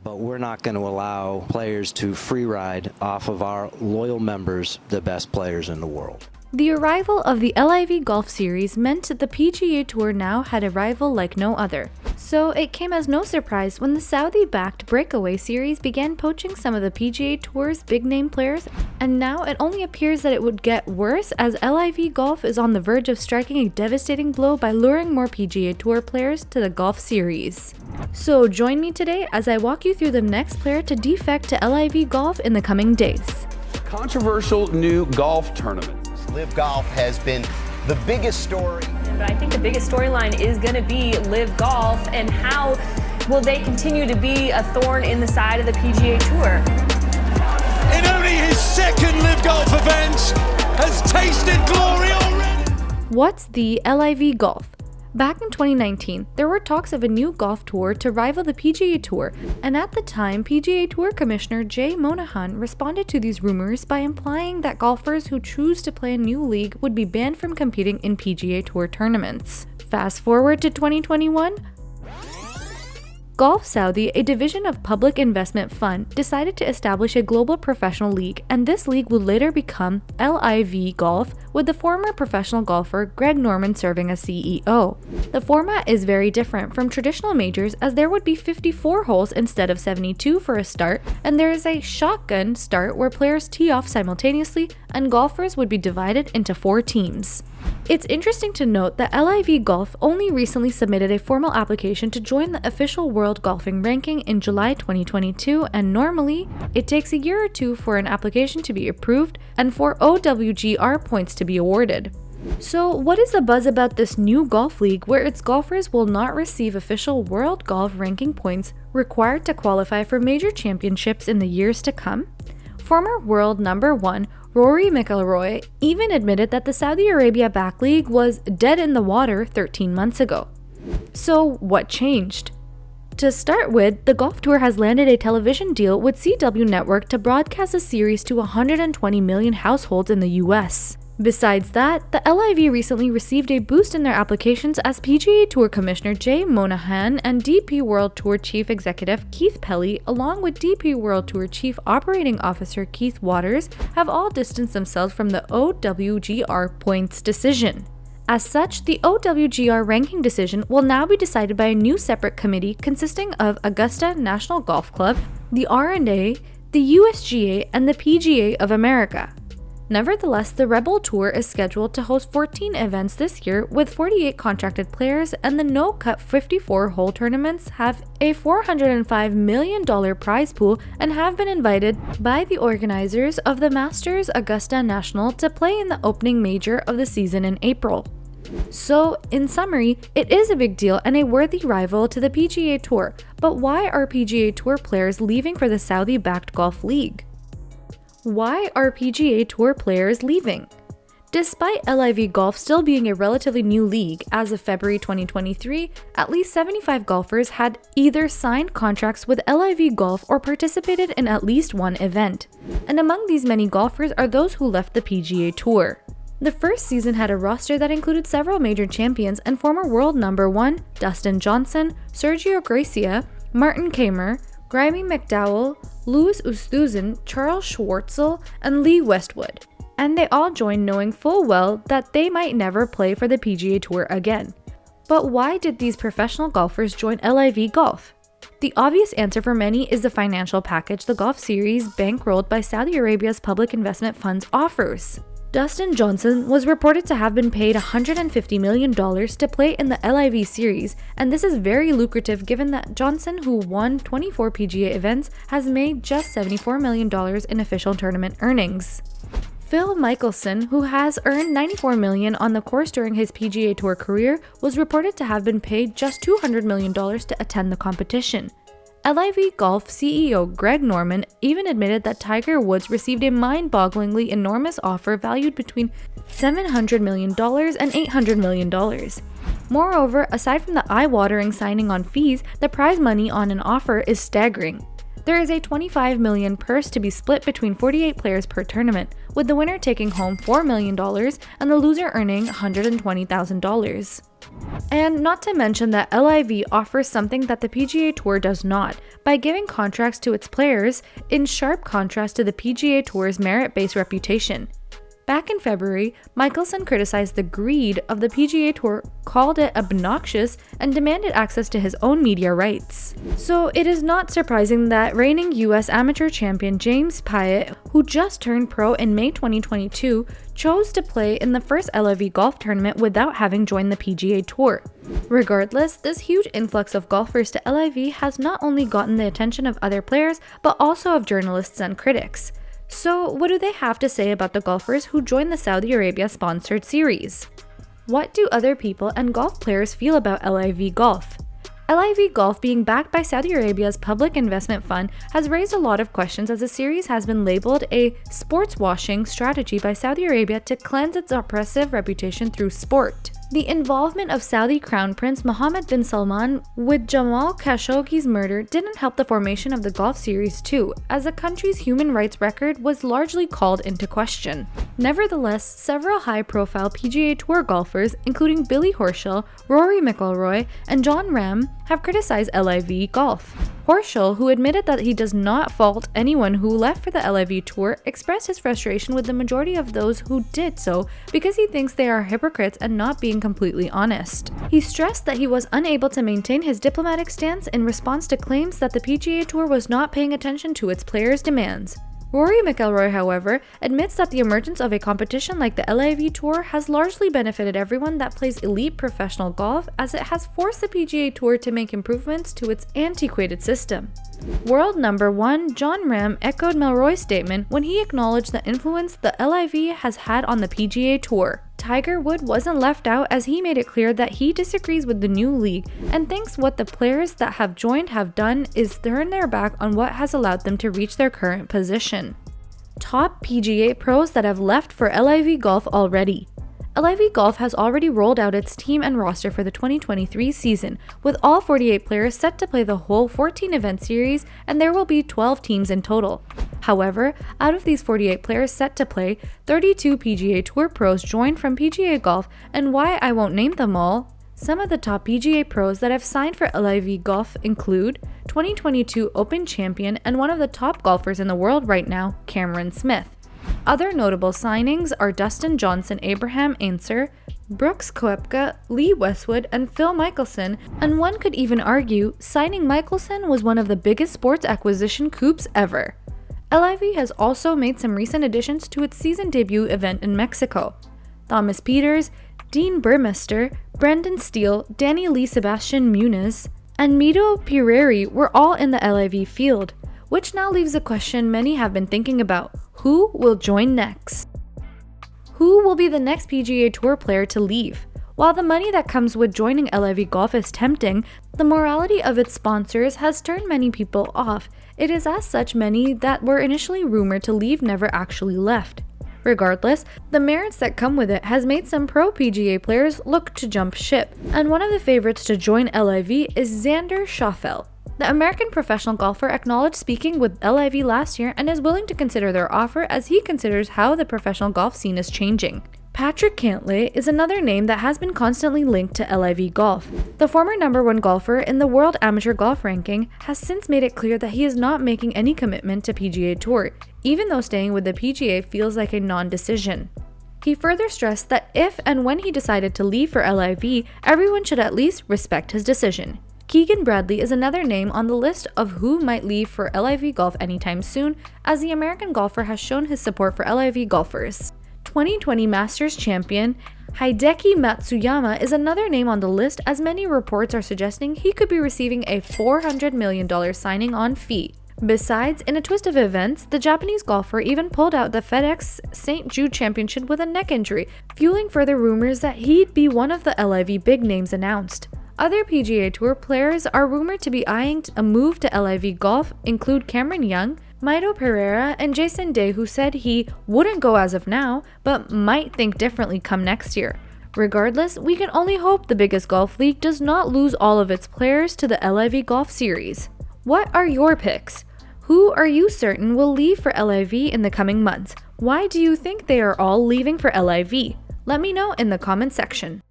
but we're not going to allow players to free ride off of our loyal members, the best players in the world. The arrival of the LIV Golf Series meant that the PGA Tour now had a rival like no other. So it came as no surprise when the Saudi-backed Breakaway Series began poaching some of the PGA Tour's big-name players, and now it only appears that it would get worse as LIV Golf is on the verge of striking a devastating blow by luring more PGA Tour players to the Golf Series. So join me today as I walk you through the next player to defect to LIV Golf in the coming days. Controversial new golf tournament. LIV Golf has been the biggest story. But I think the biggest storyline is going to be LIV Golf and how will they continue to be a thorn in the side of the PGA Tour. In only his second LIV Golf event, has tasted glory already. What's the LIV Golf? Back in 2019, there were talks of a new golf tour to rival the PGA Tour, and at the time, PGA Tour Commissioner Jay Monahan responded to these rumors by implying that golfers who choose to play a new league would be banned from competing in PGA Tour tournaments. Fast forward to 2021, Golf Saudi, a division of Public Investment Fund, decided to establish a global professional league, and this league would later become LIV Golf, with the former professional golfer Greg Norman serving as CEO. The format is very different from traditional majors, as there would be 54 holes instead of 72 for a start, and there is a shotgun start where players tee off simultaneously, and golfers would be divided into 4 teams. It's interesting to note that LIV Golf only recently submitted a formal application to join the official World Golfing Ranking in July 2022, and normally, it takes a year or two for an application to be approved and for OWGR points to be awarded. So what is the buzz about this new golf league where its golfers will not receive official World Golf Ranking points required to qualify for major championships in the years to come? Former world number 1 Rory McIlroy even admitted that the Saudi Arabia-backed league was dead in the water 13 months ago. So what changed? To start with, the golf tour has landed a television deal with CW Network to broadcast a series to 120 million households in the US. Besides that, the LIV recently received a boost in their applications as PGA Tour Commissioner Jay Monahan and DP World Tour Chief Executive Keith Pelley, along with DP World Tour Chief Operating Officer Keith Waters, have all distanced themselves from the OWGR points decision. As such, the OWGR ranking decision will now be decided by a new separate committee consisting of Augusta National Golf Club, the R&A, the USGA, and the PGA of America. Nevertheless, the Rebel Tour is scheduled to host 14 events this year with 48 contracted players, and the no-cut 54-hole tournaments have a $405 million prize pool and have been invited by the organizers of the Masters Augusta National to play in the opening major of the season in April. So, in summary, it is a big deal and a worthy rival to the PGA Tour, but why are PGA Tour players leaving for the Saudi-backed golf league? Why are PGA Tour players leaving? Despite LIV Golf still being a relatively new league, as of February 2023, at least 75 golfers had either signed contracts with LIV Golf or participated in at least one event. And among these many golfers are those who left the PGA Tour. The first season had a roster that included several major champions and former world number 1 Dustin Johnson, Sergio Garcia, Martin Kaymer, Graeme McDowell, Louis Oosthuizen, Charles Schwartzel, and Lee Westwood. And they all joined knowing full well that they might never play for the PGA Tour again. But why did these professional golfers join LIV Golf? The obvious answer for many is the financial package the golf series, bankrolled by Saudi Arabia's public investment funds, offers. Dustin Johnson was reported to have been paid $150 million to play in the LIV series, and this is very lucrative given that Johnson, who won 24 PGA events, has made just $74 million in official tournament earnings. Phil Mickelson, who has earned $94 million on the course during his PGA Tour career, was reported to have been paid just $200 million to attend the competition. LIV Golf CEO Greg Norman even admitted that Tiger Woods received a mind-bogglingly enormous offer valued between $700 million and $800 million. Moreover, aside from the eye-watering signing on fees, the prize money on an offer is staggering. There is a $25 million purse to be split between 48 players per tournament, with the winner taking home $4 million and the loser earning $120,000. And not to mention that LIV offers something that the PGA Tour does not, by giving contracts to its players, in sharp contrast to the PGA Tour's merit-based reputation. Back in February, Mickelson criticized the greed of the PGA Tour, called it obnoxious, and demanded access to his own media rights. So it is not surprising that reigning US amateur champion James Piot, who just turned pro in May 2022, chose to play in the first LIV Golf tournament without having joined the PGA Tour. Regardless, this huge influx of golfers to LIV has not only gotten the attention of other players, but also of journalists and critics. So what do they have to say about the golfers who joined the Saudi Arabia-sponsored series? What do other people and golf players feel about LIV Golf? LIV Golf, being backed by Saudi Arabia's public investment fund, has raised a lot of questions as the series has been labeled a sports washing strategy by Saudi Arabia to cleanse its oppressive reputation through sport. The involvement of Saudi Crown Prince Mohammed bin Salman with Jamal Khashoggi's murder didn't help the formation of the golf series too, as the country's human rights record was largely called into question. Nevertheless, several high-profile PGA Tour golfers, including Billy Horschel, Rory McIlroy, and Jon Rahm, have criticized LIV Golf. Horschel, who admitted that he does not fault anyone who left for the LIV Tour, expressed his frustration with the majority of those who did so because he thinks they are hypocrites and not being completely honest. He stressed that he was unable to maintain his diplomatic stance in response to claims that the PGA Tour was not paying attention to its players' demands. Rory McIlroy, however, admits that the emergence of a competition like the LIV Tour has largely benefited everyone that plays elite professional golf, as it has forced the PGA Tour to make improvements to its antiquated system. World number 1 Jon Rahm echoed McIlroy's statement when he acknowledged the influence the LIV has had on the PGA Tour. Tiger Woods wasn't left out, as he made it clear that he disagrees with the new league and thinks what the players that have joined have done is turn their back on what has allowed them to reach their current position. Top PGA pros that have left for LIV Golf already. LIV Golf has already rolled out its team and roster for the 2023 season, with all 48 players set to play the whole 14-event series, and there will be 12 teams in total. However, out of these 48 players set to play, 32 PGA Tour pros joined from PGA Golf, and why I won't name them all. Some of the top PGA pros that have signed for LIV Golf include 2022 Open champion and one of the top golfers in the world right now, Cameron Smith. Other notable signings are Dustin Johnson, Abraham Ancer, Brooks Koepka, Lee Westwood, and Phil Mickelson, and one could even argue signing Mickelson was one of the biggest sports acquisition coups ever. LIV has also made some recent additions to its season debut event in Mexico. Thomas Pieters, Dean Burmester, Brendan Steele, Danny Lee Sebastian Muniz, and Mito Pereira were all in the LIV field, which now leaves a question many have been thinking about: who will join next? Who will be the next PGA Tour player to leave? While the money that comes with joining LIV Golf is tempting, the morality of its sponsors has turned many people off. It is as such many that were initially rumored to leave never actually left. Regardless, the merits that come with it has made some pro PGA players look to jump ship, and one of the favorites to join LIV is Xander Schauffele. The American professional golfer acknowledged speaking with LIV last year and is willing to consider their offer, as he considers how the professional golf scene is changing. Patrick Cantlay is another name that has been constantly linked to LIV Golf. The former #1 golfer in the World Amateur Golf Ranking has since made it clear that he is not making any commitment to PGA Tour, even though staying with the PGA feels like a non-decision. He further stressed that if and when he decided to leave for LIV, everyone should at least respect his decision. Keegan Bradley is another name on the list of who might leave for LIV Golf anytime soon, as the American golfer has shown his support for LIV golfers. 2020 Masters champion Hideki Matsuyama is another name on the list, as many reports are suggesting he could be receiving a $400 million signing on fee. Besides, in a twist of events, the Japanese golfer even pulled out the FedEx St. Jude Championship with a neck injury, fueling further rumors that he'd be one of the LIV big names announced. Other PGA Tour players are rumored to be eyeing a move to LIV Golf include Cameron Young, Mito Pereira, and Jason Day, who said he wouldn't go as of now, but might think differently come next year. Regardless, we can only hope the biggest golf league does not lose all of its players to the LIV Golf series. What are your picks? Who are you certain will leave for LIV in the coming months? Why do you think they are all leaving for LIV? Let me know in the comment section.